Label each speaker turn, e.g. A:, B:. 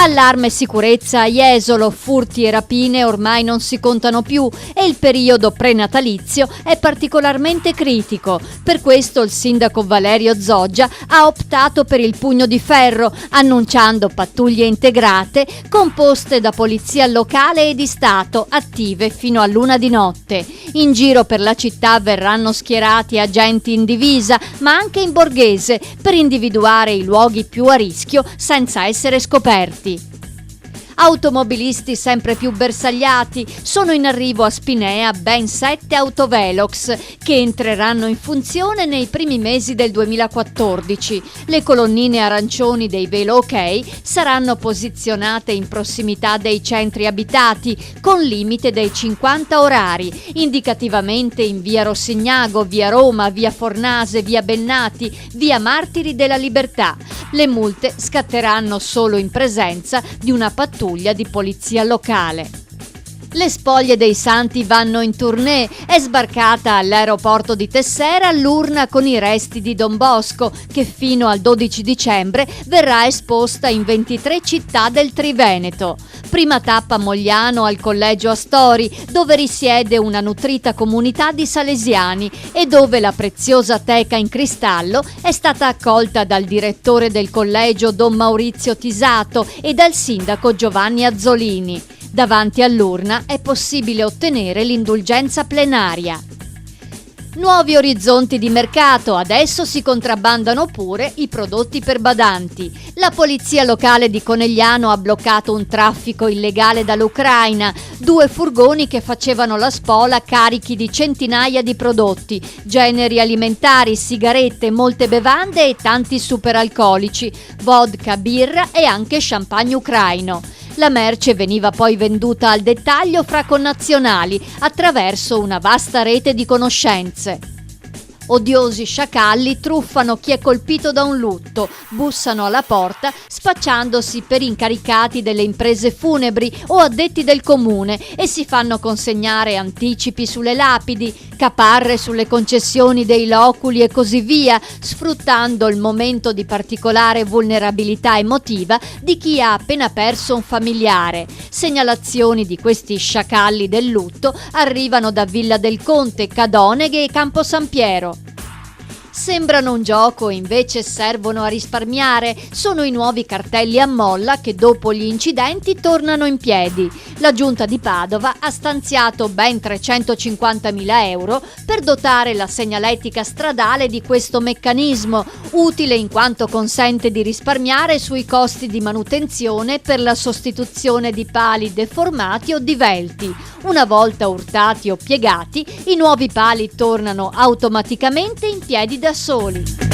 A: Allarme e sicurezza a Jesolo, furti e rapine ormai non si contano più e il periodo prenatalizio è particolarmente critico. Per questo il sindaco Valerio Zoggia ha optato per il pugno di ferro, annunciando pattuglie integrate composte da polizia locale e di Stato, attive fino all'1 di notte. In giro per la città verranno schierati agenti in divisa, ma anche in borghese, per individuare i luoghi più a rischio senza essere scoperti. Automobilisti sempre più bersagliati. Sono in arrivo a Spinea ben 7 autovelox che entreranno in funzione nei primi mesi del 2014. Le colonnine arancioni dei Velo OK saranno posizionate in prossimità dei centri abitati con limite dei 50 orari, indicativamente in via Rossignago, via Roma, via Fornase, via Bennati, via Martiri della Libertà. Le multe scatteranno solo in presenza di una pattuglia di polizia locale. Le spoglie dei santi vanno in tournée. È sbarcata all'aeroporto di Tessera l'urna con i resti di Don Bosco, che fino al 12 dicembre verrà esposta in 23 città del Triveneto. Prima tappa a Mogliano al Collegio Astori, dove risiede una nutrita comunità di salesiani e dove la preziosa teca in cristallo è stata accolta dal direttore del collegio Don Maurizio Tisato e dal sindaco Giovanni Azzolini. Davanti all'urna è possibile ottenere l'indulgenza plenaria. Nuovi orizzonti di mercato, adesso si contrabbandano pure i prodotti per badanti. La polizia locale di Conegliano ha bloccato un traffico illegale dall'Ucraina, 2 furgoni che facevano la spola carichi di centinaia di prodotti, generi alimentari, sigarette, molte bevande e tanti superalcolici, vodka, birra e anche champagne ucraino. La merce veniva poi venduta al dettaglio fra connazionali attraverso una vasta rete di conoscenze. Odiosi sciacalli truffano chi è colpito da un lutto, bussano alla porta spacciandosi per incaricati delle imprese funebri o addetti del comune e si fanno consegnare anticipi sulle lapidi, caparre sulle concessioni dei loculi e così via, sfruttando il momento di particolare vulnerabilità emotiva di chi ha appena perso un familiare. Segnalazioni di questi sciacalli del lutto arrivano da Villa del Conte, Cadoneghe e Campo San Piero. Sembrano un gioco e invece servono a risparmiare. Sono i nuovi cartelli a molla che dopo gli incidenti tornano in piedi. La Giunta di Padova ha stanziato ben 350.000 euro per dotare la segnaletica stradale di questo meccanismo, utile in quanto consente di risparmiare sui costi di manutenzione per la sostituzione di pali deformati o divelti. Una volta urtati o piegati, i nuovi pali tornano automaticamente in piedi da soli.